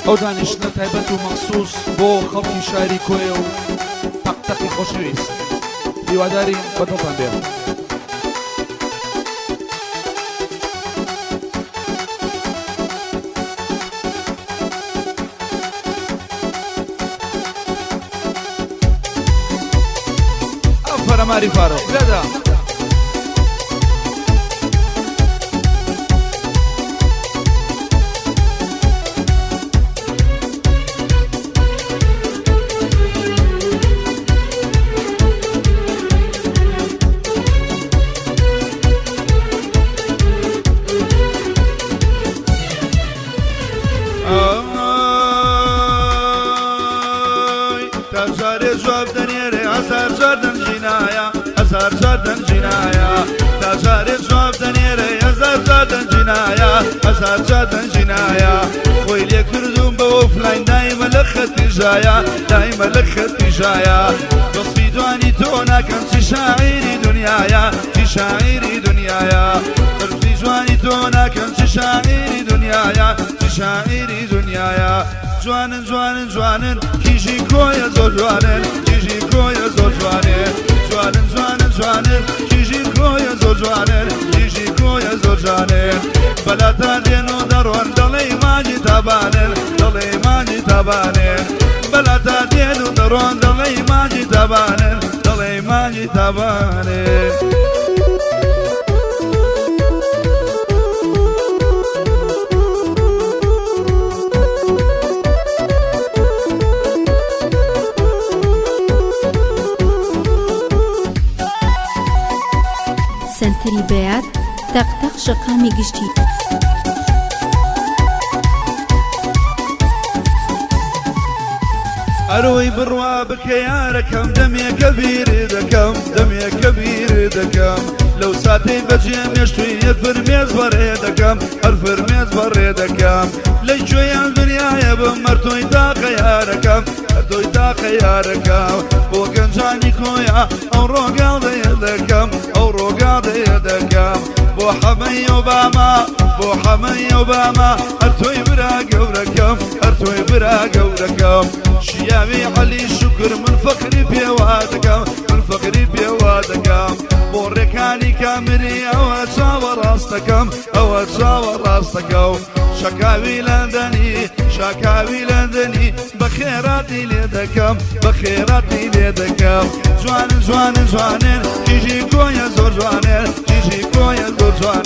ئەو دانیشتنە تایبەت و مەخسووس بۆ خەڵکی شاری کۆیە و تەقتەقی خۆشەویست هیواداری بەدڵتان بێ. ماري فاروق لا تجاري جواب دنيري عزار جردن جنايا هزار جردن جنايا تجاري جواب دنيري هزار جردن جنايا هزار جردن جنايا خوي لي كردون بوفلاين دايما لخت جايا دايما لخت جايا وصفي دواني تونا كنت شاعري دنيايا شاعري دنيايا وصفي جواني تونا كنت شاعري دنيايا شاعري دنيايا جوانن جوانن جوانن كيجي كويا زور جوانن كيجي كويا زور جوانن جوانن جوانن جوانن كيجي كويا زور جوانن كيجي كويا زور جوانن بلا تادين ودرون دلي ماجي تابانن دلي ماجي تابانن بلا تادين ودرون دلي ماجي تابانن دلي ماجي تابانن سنتري بيات تقطق شقامي قشتي أروي بروا بكياركم دمي كبير دكم دمي كبير دكم لو ساتي بجيم يشتوي فرميز بريدكم الفرميز بريدكم ليشوي الدنيا يا بمرتوي تا خياركم مرتوي تا خياركم بوكن جاني كويا او روغال ديدكم او روغال ديدكم بو حمي اوباما بو حمي اوباما ارتوي برا قوركم ارتوي برا قوركم شيامي علي شكر من فقري بيوادكم من فقري بيوادكم بوركاني كامري او اتشاور راستكم او اتشاور راستكم شكاوي لندني شكاوي لندني بخيراتي ليدكم بخيراتي ليدكم جوان جوان جوان كيجي كويا زور جوان كيجي كويا زور جوان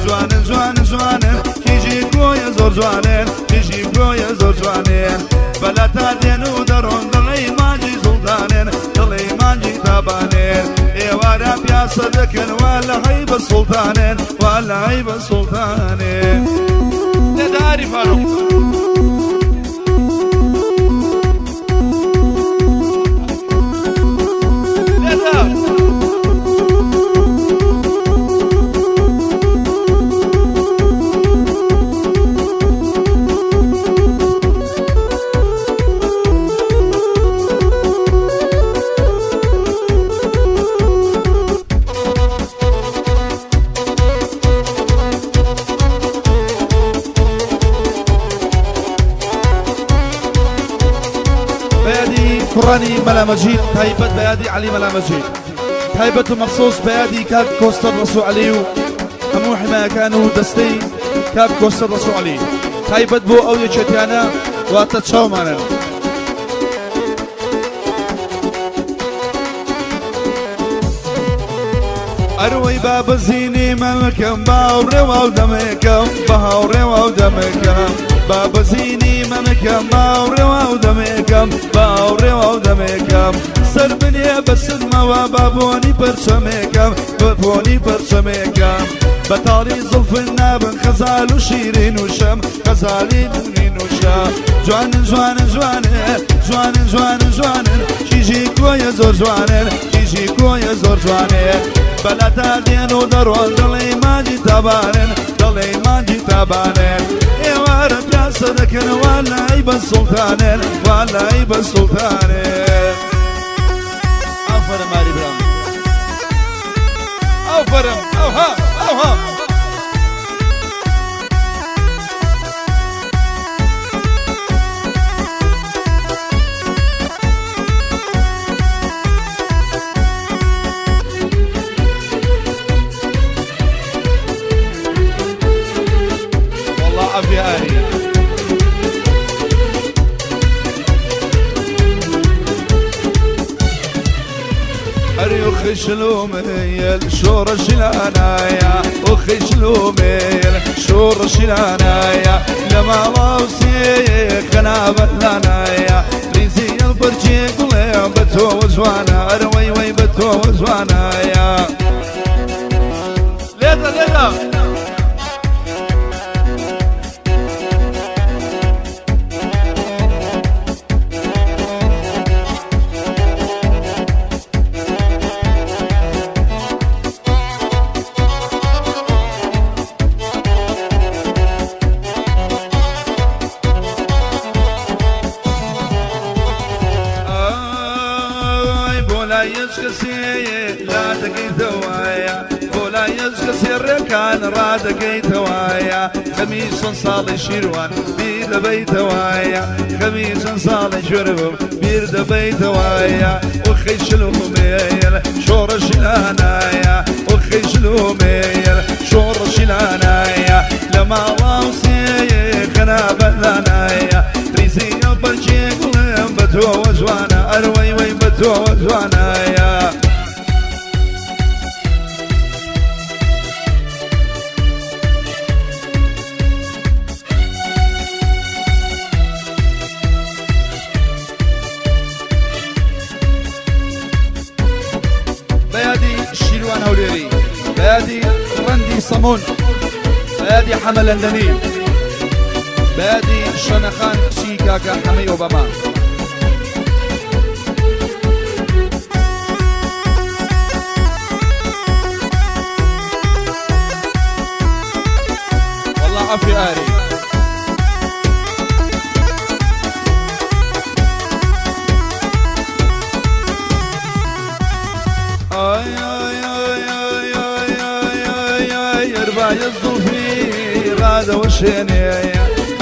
جوان جوان جوان كيجي كويا زور جوان كيجي كويا زور جوان بلا تادين ودرون دلي ماجي سلطانين دلي ماجي تابانين ايوارا بيا صدقن ولا عيب السلطانين ولا عيب السلطانين داري فاروق كراني ملا مجيد تايبت بيادي علي ملا مجيد تايبت مخصوص بيادي كاب كوستر رسو عليو همو حماية كانوا دستي كاب كوستر رسو علي تايبت بو او يشتيانا واتتشاو مانا أروي باب زيني ممكن باوري ودمكم باوري ودمكم باب زيني ممكن باوري ودمكم باوري ودمكم سربني بس ما بابوني برشمكم بابوني برشمكم بطاري زلف النابن خزال وشيرين وشم خزالي دونين وشم جوان جوان جوان جوان جوان جوان كيجي كويا زور جوان كيجي كويا زور جوان بلا تادين ودرون دلي ماجي تابانين دلي ماجي تابانين ايوا رب يا صدقن ولا عيب السلطانين ولا عيب السلطانين عفر ماري برام او فرم او ها او ها وخي شلوميل شور شلانايا وخي شلوميل شور شلانايا لما روسي خنا بلانايا ريزي البرجي قلي بتو وزوانا اروي وي بتو وزوانايا ليدا ليدا لا تقيت وايا ولا يزقسي الركان رادقيت وايا خميس صالي شيروان بيد بيت وايا خميس صالي شرب بيد بيت وايا وخي شلوميل شور شلانايا وخي شلوميل شور شلانايا لما واوسي خنا بلانايا ريزي برجي قلم بتو وزوانا اروي وي بتو وزوانايا بيادي شيروان هوليري بيادي رندي صمون بيادي حمل لندني بيادي شنخان شيكاكا حمي أوباما والله عفي آري الزلفي راد وشيني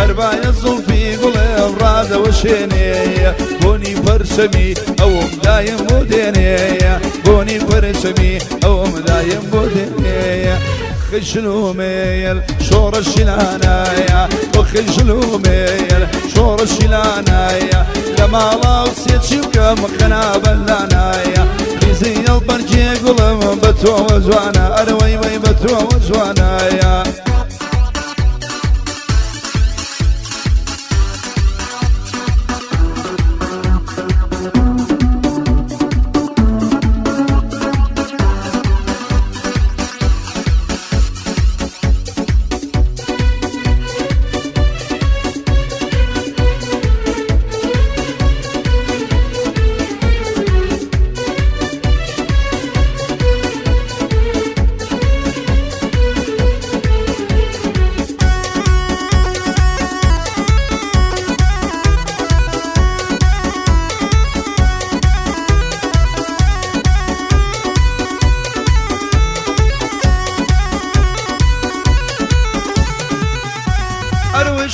أربع الزلفي قلب راد وشيني بوني فرسمي أو مدايم بوديني بوني فرسمي أو مدايم بوديني خشلوميل شور الشلانايا وخشلوميل شور الشلانايا لما راوسيت شبكة مخنا بلانايا ريزي البرجي قلم بتو وزوانا أروي وي بتو وزوانايا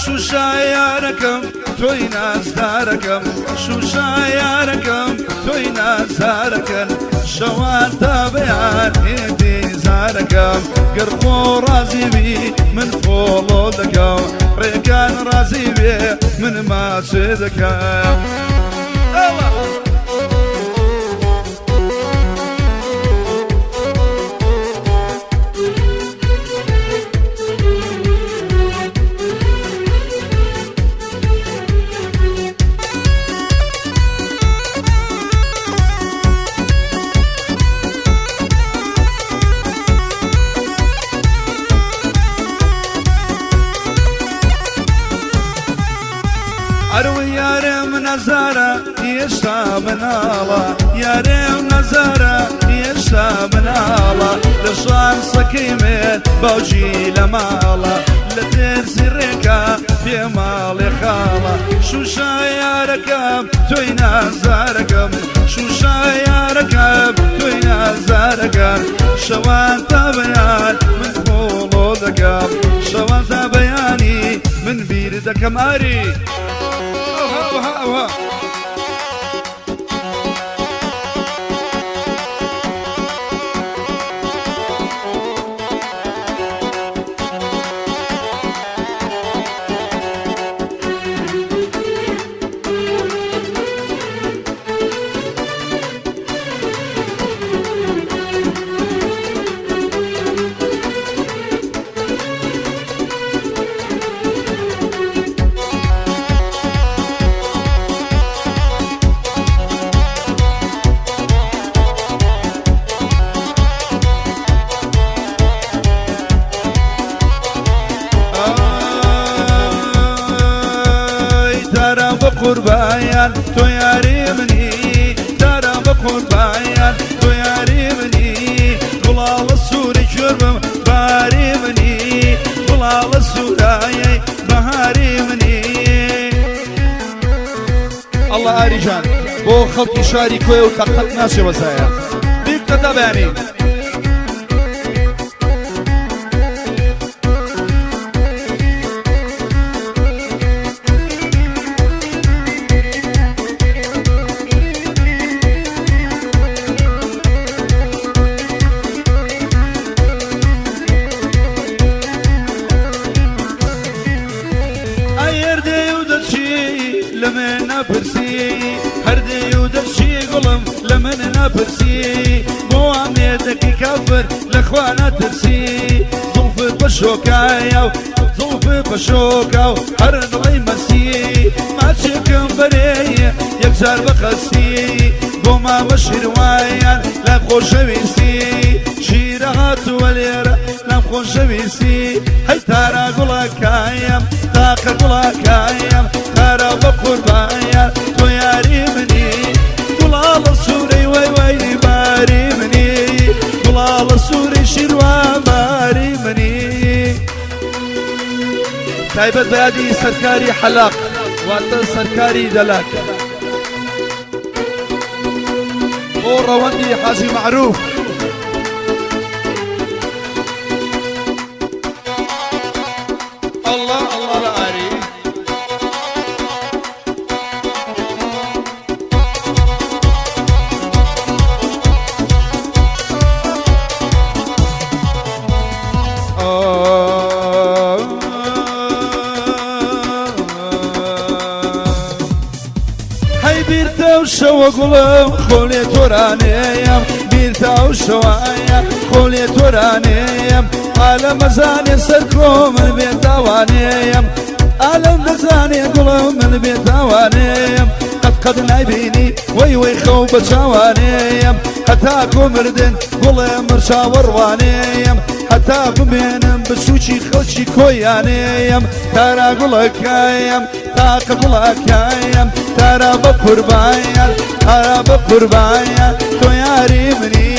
شو شايركم توي ناس داركم شو شايركم توي ناس داركم شوان تابعان ايدي زاركم قرقو رازي بي من فولودكم ريكان رازي بي من ما سيدكم أروي يا ريم نزارة يشتا منالا يا ريم نزارة يشتا منالا لشان سكيمة بوجي لمالا لتنسي ريكا في مالي خالا شو شايركم توي نزاركم شو شايركم توي نزاركم شوان تبيان من فولودكم شوان تبياني من بيردكم أري بقربان تو ياري مني ترى بقربان تو ياري مني بلال السوري شربم باري مني بلال السوراي بهاري مني الله ئاریجان بۆ خەڵکی شاری کوێ و تەقتەق ناچێ بەسایە بیکتە دەبێنی هردي ودشي قلم لمن نبرسي مو عميتك كفر لاخوانا ترسي ظلف بشوكايا ظلف بشوكا هرد لي مسي ما تشكم بري يكسر بخسي بوما بشير وايا لا خوشويسي شيرات وليرة لا خوشويسي هي تارا قلاكايا تاقا قلاكايا خراب قربايا تو ياري مني طلال السوري وي وي باري مني طلال السوري شروع باري مني تایبەت بەیادی سەرکاری حەلاق واتە سەرکاری دەلاک بۆ ڕەوەندی حاجی معروف الله الله لعاري بيرتا وشوا قلم خولي تورانيم بيرتا وشوايا خولي تورانيم على مزاني سركو من بيت دوانيم على مزاني قلم من بيت دوانيم قد نايبيني وي وي خوب شوانيم حتى مردن قلم مرشا وروانيم حتى بمينم بشوشي خلشي كويانيم ترى قلكايم تاق قلكايم ترى بقربايا ترى بقربايا تو ياري مني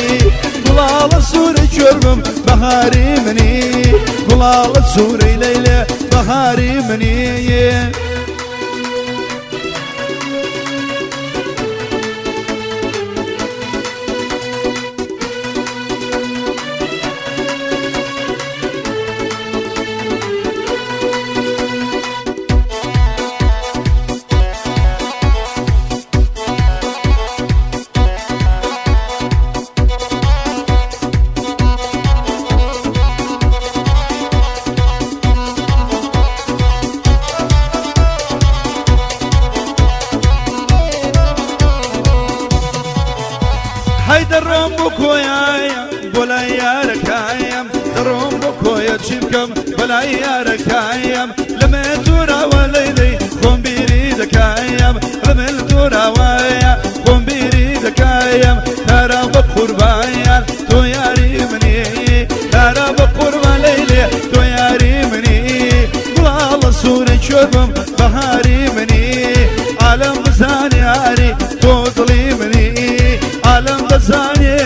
قلال السوري شربم بهاري مني قلال السوري ليلة بهاري مني هاي درهم بكويا بلا يا ركايم درهم بكويا تشيبكم بلا يا ركايم لما تورا وليلي قوم بيريد كايم لما تورا ويا قوم بيريد كايم ترى بقربايا تو ياري مني ترى بقربا ليلي تو ياري مني بلا الله سوري شربم بهاري مني عالم زاني عاري تو ظليمني عالم بزاني